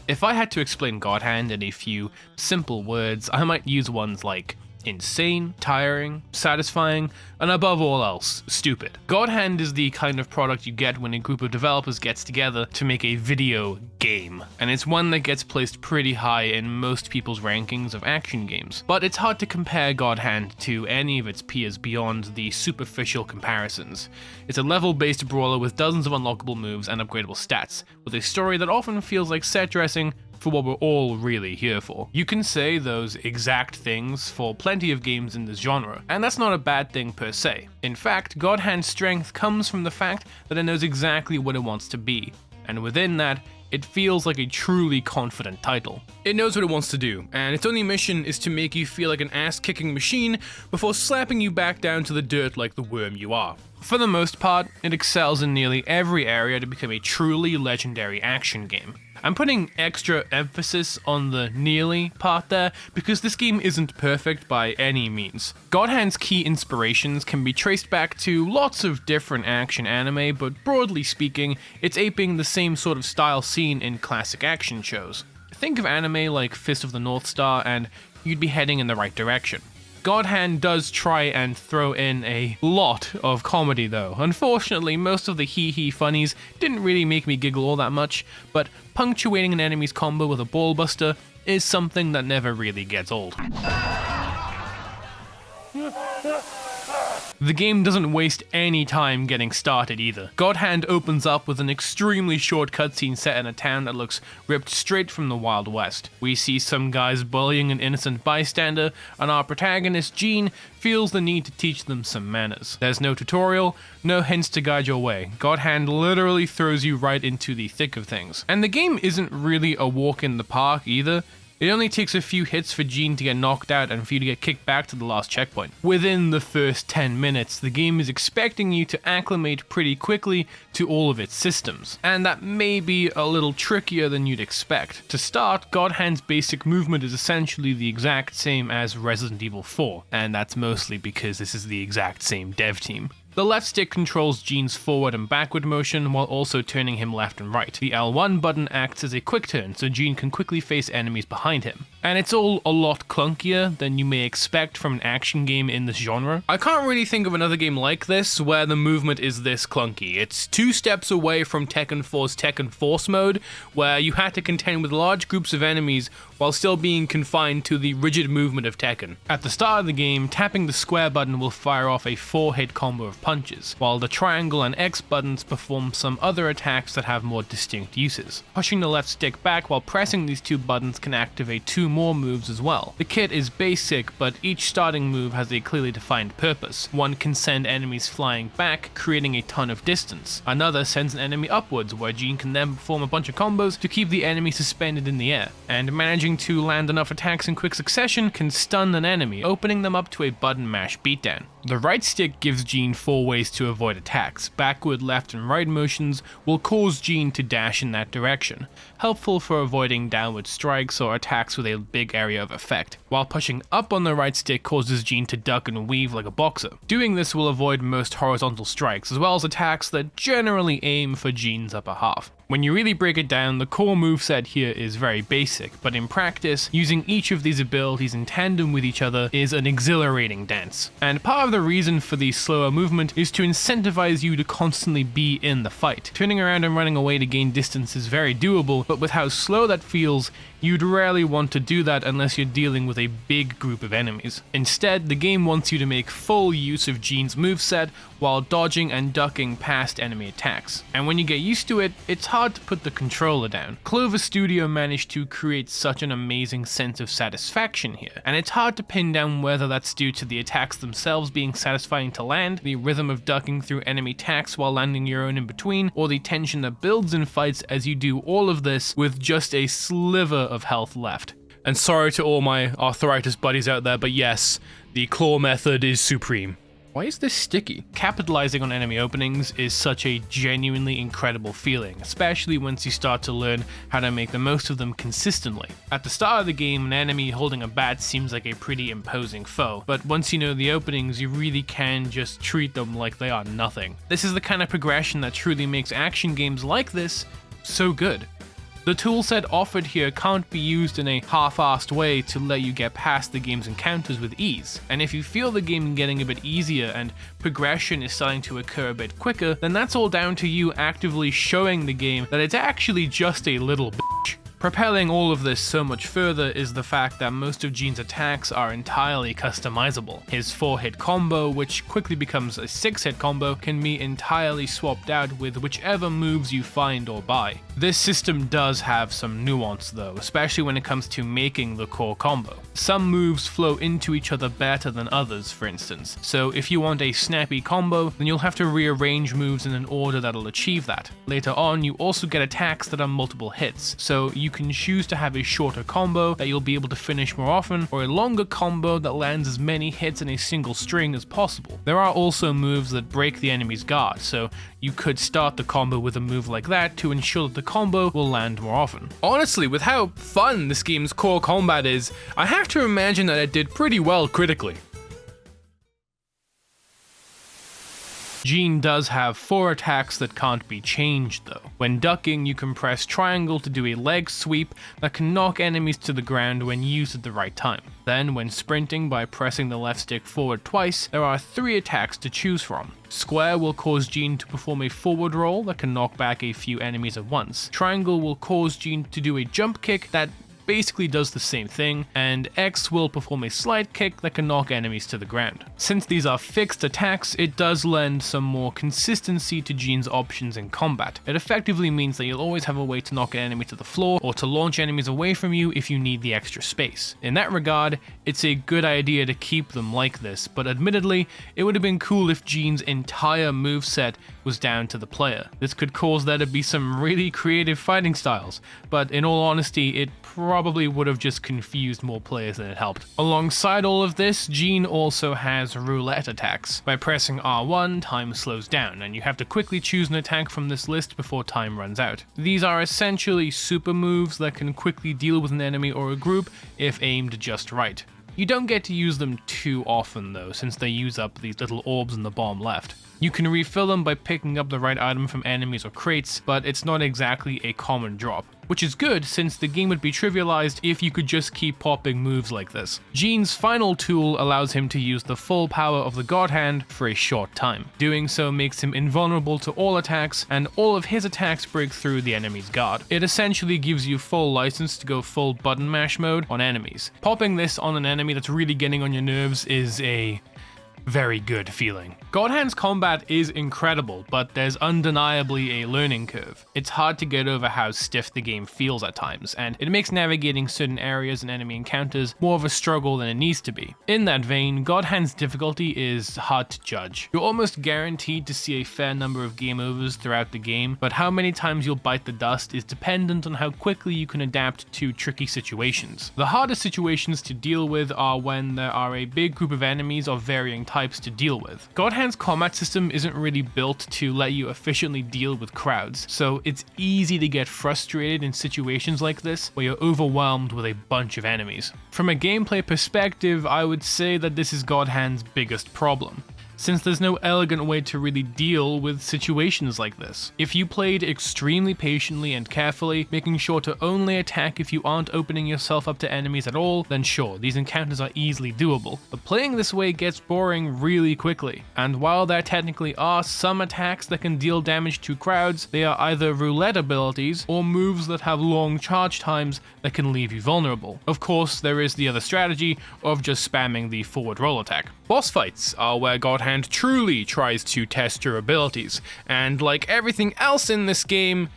If I had to explain God Hand in a few simple words, I might use ones like insane, tiring, satisfying, and above all else, stupid. God Hand is the kind of product you get when a group of developers gets together to make a video game, and it's one that gets placed pretty high in most people's rankings of action games. But it's hard to compare God Hand to any of its peers beyond the superficial comparisons. It's a level-based brawler with dozens of unlockable moves and upgradable stats, with a story that often feels like set dressing for what we're all really here for. You can say those exact things for plenty of games in this genre, and that's not a bad thing per se. In fact, God Hand's strength comes from the fact that it knows exactly what it wants to be, and within that, it feels like a truly confident title. It knows what it wants to do, and its only mission is to make you feel like an ass-kicking machine before slapping you back down to the dirt like the worm you are. For the most part, it excels in nearly every area to become a truly legendary action game. I'm putting extra emphasis on the nearly part there because this game isn't perfect by any means. God Hand's key inspirations can be traced back to lots of different action anime, but broadly speaking, it's aping the same sort of style seen in classic action shows. Think of anime like Fist of the North Star and you'd be heading in the right direction. God Hand does try and throw in a lot of comedy though. Unfortunately, most of the hee-hee funnies didn't really make me giggle all that much, but punctuating an enemy's combo with a ball buster is something that never really gets old. The game doesn't waste any time getting started either. God Hand opens up with an extremely short cutscene set in a town that looks ripped straight from the Wild West. We see some guys bullying an innocent bystander, and our protagonist, Jean, feels the need to teach them some manners. There's no tutorial, no hints to guide your way. God Hand literally throws you right into the thick of things. And the game isn't really a walk in the park either. It only takes a few hits for Jean to get knocked out and for you to get kicked back to the last checkpoint. Within the first 10 minutes, the game is expecting you to acclimate pretty quickly to all of its systems, and that may be a little trickier than you'd expect. To start, God Hand's basic movement is essentially the exact same as Resident Evil 4, and that's mostly because this is the exact same dev team. The left stick controls Jean's forward and backward motion while also turning him left and right. The L1 button acts as a quick turn so Jean can quickly face enemies behind him. And it's all a lot clunkier than you may expect from an action game in this genre. I can't really think of another game like this where the movement is this clunky. It's 2 steps away from Tekken 4's Tekken Force mode, where you had to contend with large groups of enemies while still being confined to the rigid movement of Tekken. At the start of the game, tapping the square button will fire off a 4-hit combo of punches, while the triangle and X buttons perform some other attacks that have more distinct uses. Pushing the left stick back while pressing these 2 buttons can activate 2 more moves as well. The kit is basic, but each starting move has a clearly defined purpose. One can send enemies flying back, creating a ton of distance. Another sends an enemy upwards, where Jean can then perform a bunch of combos to keep the enemy suspended in the air. And managing to land enough attacks in quick succession can stun an enemy, opening them up to a button mash beatdown. The right stick gives Jean 4 ways to avoid attacks. Backward, left, and right motions will cause Jean to dash in that direction, helpful for avoiding downward strikes or attacks with a big area of effect, while pushing up on the right stick causes Jean to duck and weave like a boxer. Doing this will avoid most horizontal strikes, as well as attacks that generally aim for Jean's upper half. When you really break it down, the core moveset here is very basic, but in practice, using each of these abilities in tandem with each other is an exhilarating dance. And part of the reason for the slower movement is to incentivize you to constantly be in the fight. Turning around and running away to gain distance is very doable, but with how slow that feels, you'd rarely want to do that unless you're dealing with a big group of enemies. Instead, the game wants you to make full use of Jean's moveset while dodging and ducking past enemy attacks. And when you get used to it, it's hard to put the controller down. Clover Studio managed to create such an amazing sense of satisfaction here, and it's hard to pin down whether that's due to the attacks themselves being satisfying to land, the rhythm of ducking through enemy attacks while landing your own in between, or the tension that builds in fights as you do all of this with just a sliver of health left. And sorry to all my arthritis buddies out there, but yes, the claw method is supreme. Why is this sticky? Capitalizing on enemy openings is such a genuinely incredible feeling, especially once you start to learn how to make the most of them consistently. At the start of the game, an enemy holding a bat seems like a pretty imposing foe, but once you know the openings, you really can just treat them like they are nothing. This is the kind of progression that truly makes action games like this so good. The toolset offered here can't be used in a half-assed way to let you get past the game's encounters with ease, and if you feel the game getting a bit easier and progression is starting to occur a bit quicker, then that's all down to you actively showing the game that it's actually just a little bitch. Propelling all of this so much further is the fact that most of Gene's attacks are entirely customizable. His 4-hit combo, which quickly becomes a 6-hit combo, can be entirely swapped out with whichever moves you find or buy. This system does have some nuance though, especially when it comes to making the core combo. Some moves flow into each other better than others, for instance, so if you want a snappy combo, then you'll have to rearrange moves in an order that'll achieve that. Later on, you also get attacks that are multiple hits, so you can choose to have a shorter combo that you'll be able to finish more often, or a longer combo that lands as many hits in a single string as possible. There are also moves that break the enemy's guard, so you could start the combo with a move like that to ensure that the combo will land more often. Honestly, with how fun this game's core combat is, I have to imagine that it did pretty well critically. Gene does have 4 attacks that can't be changed though. When ducking, you can press triangle to do a leg sweep that can knock enemies to the ground when used at the right time. Then, when sprinting by pressing the left stick forward twice, there are 3 attacks to choose from. Square will cause Gene to perform a forward roll that can knock back a few enemies at once. Triangle will cause Gene to do a jump kick that basically does the same thing, and X will perform a slide kick that can knock enemies to the ground. Since these are fixed attacks, it does lend some more consistency to Gene's options in combat. It effectively means that you'll always have a way to knock an enemy to the floor or to launch enemies away from you if you need the extra space. In that regard, it's a good idea to keep them like this, but admittedly, it would have been cool if Gene's entire moveset was down to the player. This could cause there to be some really creative fighting styles, but in all honesty, it probably would have just confused more players than it helped. Alongside all of this, Gene also has roulette attacks. By pressing R1, time slows down, and you have to quickly choose an attack from this list before time runs out. These are essentially super moves that can quickly deal with an enemy or a group if aimed just right. You don't get to use them too often though, since they use up these little orbs in the bottom left. You can refill them by picking up the right item from enemies or crates, but it's not exactly a common drop. Which is good, since the game would be trivialized if you could just keep popping moves like this. Gene's final tool allows him to use the full power of the God Hand for a short time. Doing so makes him invulnerable to all attacks, and all of his attacks break through the enemy's guard. It essentially gives you full license to go full button mash mode on enemies. Popping this on an enemy that's really getting on your nerves is a very good feeling. God Hand's combat is incredible, but there's undeniably a learning curve. It's hard to get over how stiff the game feels at times, and it makes navigating certain areas and enemy encounters more of a struggle than it needs to be. In that vein, God Hand's difficulty is hard to judge. You're almost guaranteed to see a fair number of game overs throughout the game, but how many times you'll bite the dust is dependent on how quickly you can adapt to tricky situations. The hardest situations to deal with are when there are a big group of enemies of varying types to deal with. God Hand's combat system isn't really built to let you efficiently deal with crowds, so it's easy to get frustrated in situations like this where you're overwhelmed with a bunch of enemies. From a gameplay perspective, I would say that this is God Hand's biggest problem, since there's no elegant way to really deal with situations like this. If you played extremely patiently and carefully, making sure to only attack if you aren't opening yourself up to enemies at all, then sure, these encounters are easily doable. But playing this way gets boring really quickly, and while there technically are some attacks that can deal damage to crowds, they are either roulette abilities or moves that have long charge times that can leave you vulnerable. Of course, there is the other strategy of just spamming the forward roll attack. Boss fights are where God Hand truly tries to test your abilities, and like everything else in this game,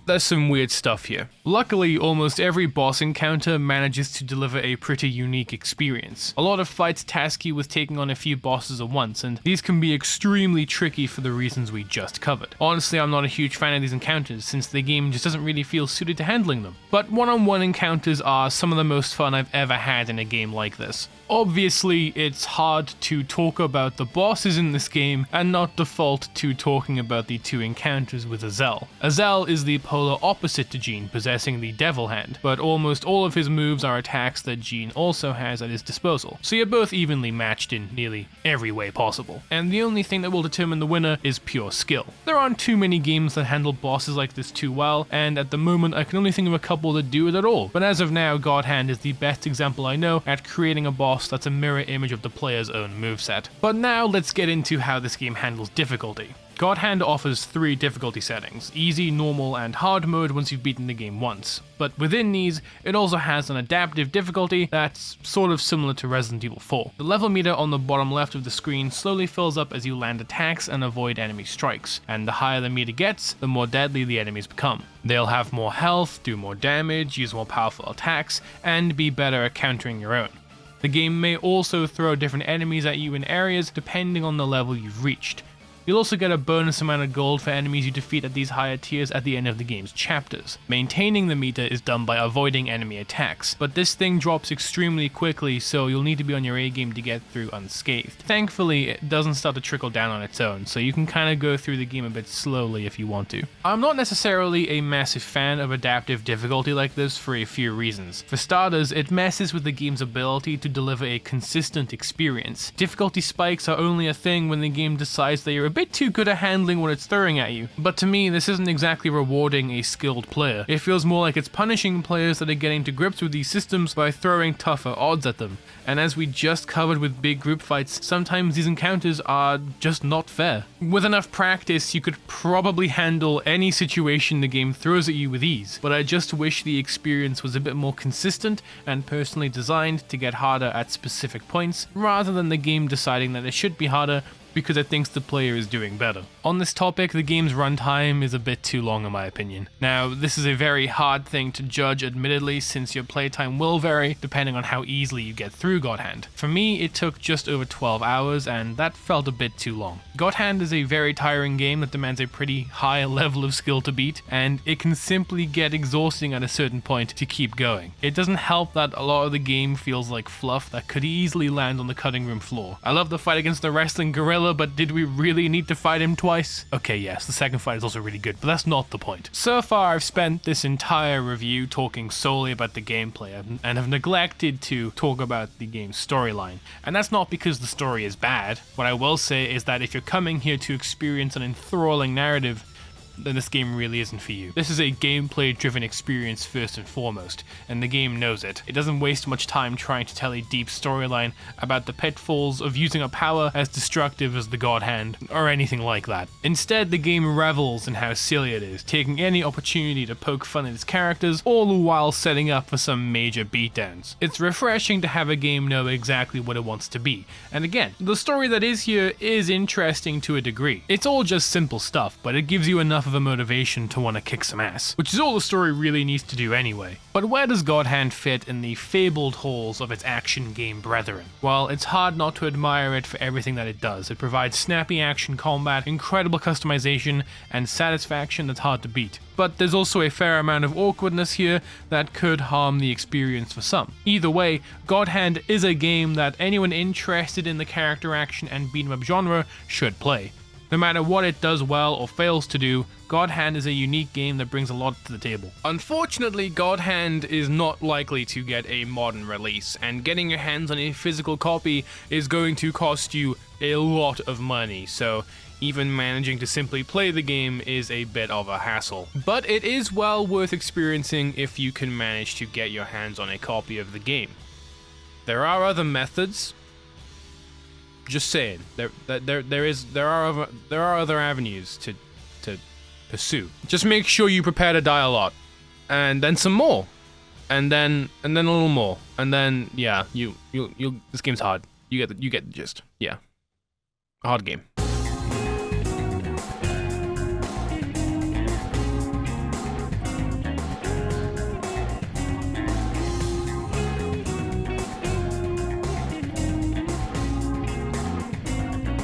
there's some weird stuff here. Luckily, almost every boss encounter manages to deliver a pretty unique experience. A lot of fights task you with taking on a few bosses at once, and these can be extremely tricky for the reasons we just covered. Honestly, I'm not a huge fan of these encounters, since the game just doesn't really feel suited to handling them. But one-on-one encounters are some of the most fun I've ever had in a game like this. Obviously, it's hard to talk about the bosses in this game and not default to talking about the 2 encounters with Azel. Azel is the polar opposite to Gene, possessing the Devil Hand, but almost all of his moves are attacks that Gene also has at his disposal, so you're both evenly matched in nearly every way possible. And the only thing that will determine the winner is pure skill. There aren't too many games that handle bosses like this too well, and at the moment I can only think of a couple that do it at all. But as of now, God Hand is the best example I know at creating a boss that's a mirror image of the player's own moveset. But now let's get into how this game handles difficulty. God Hand offers 3 difficulty settings, easy, normal, and hard mode once you've beaten the game once. But within these, it also has an adaptive difficulty that's sort of similar to Resident Evil 4. The level meter on the bottom left of the screen slowly fills up as you land attacks and avoid enemy strikes, and the higher the meter gets, the more deadly the enemies become. They'll have more health, do more damage, use more powerful attacks, and be better at countering your own. The game may also throw different enemies at you in areas depending on the level you've reached. You'll also get a bonus amount of gold for enemies you defeat at these higher tiers at the end of the game's chapters. Maintaining the meter is done by avoiding enemy attacks, but this thing drops extremely quickly, so you'll need to be on your A game to get through unscathed. Thankfully, it doesn't start to trickle down on its own, so you can kind of go through the game a bit slowly if you want to. I'm not necessarily a massive fan of adaptive difficulty like this for a few reasons. For starters, it messes with the game's ability to deliver a consistent experience. Difficulty spikes are only a thing when the game decides that you're a bit too good at handling what it's throwing at you. But to me, this isn't exactly rewarding a skilled player. It feels more like it's punishing players that are getting to grips with these systems by throwing tougher odds at them. And as we just covered with big group fights, sometimes these encounters are just not fair. With enough practice, you could probably handle any situation the game throws at you with ease, but I just wish the experience was a bit more consistent and personally designed to get harder at specific points, rather than the game deciding that it should be harder because it thinks the player is doing better. On this topic, the game's runtime is a bit too long in my opinion. Now, this is a very hard thing to judge admittedly, since your playtime will vary depending on how easily you get through God Hand. For me, it took just over 12 hours, and that felt a bit too long. God Hand is a very tiring game that demands a pretty high level of skill to beat, and it can simply get exhausting at a certain point to keep going. It doesn't help that a lot of the game feels like fluff that could easily land on the cutting room floor. I love the fight against the wrestling gorilla, but did we really need to fight him twice? Okay, yes, the second fight is also really good, but that's not the point. So far, I've spent this entire review talking solely about the gameplay and have neglected to talk about the game's storyline. And that's not because the story is bad. What I will say is that if you're coming here to experience an enthralling narrative, then this game really isn't for you. This is a gameplay-driven experience first and foremost, and the game knows it. It doesn't waste much time trying to tell a deep storyline about the pitfalls of using a power as destructive as the God Hand, or anything like that. Instead, the game revels in how silly it is, taking any opportunity to poke fun at its characters, all the while setting up for some major beatdowns. It's refreshing to have a game know exactly what it wants to be, and again, the story that is here is interesting to a degree. It's all just simple stuff, but it gives you enough of a motivation to want to kick some ass, which is all the story really needs to do anyway. But where does God Hand fit in the fabled halls of its action game brethren? Well, it's hard not to admire it for everything that it does. It provides snappy action combat, incredible customization, and satisfaction that's hard to beat. But there's also a fair amount of awkwardness here that could harm the experience for some. Either way, God Hand is a game that anyone interested in the character action and beat 'em up genre should play. No matter what it does well or fails to do, God Hand is a unique game that brings a lot to the table. Unfortunately, God Hand is not likely to get a modern release, and getting your hands on a physical copy is going to cost you a lot of money, so even managing to simply play the game is a bit of a hassle. But it is well worth experiencing if you can manage to get your hands on a copy of the game. There are other methods. Just saying, there are other avenues to pursue. Just make sure you prepare to die a lot, and then some more, and then a little more, and then yeah, you this game's hard. You get the gist. Yeah, a hard game.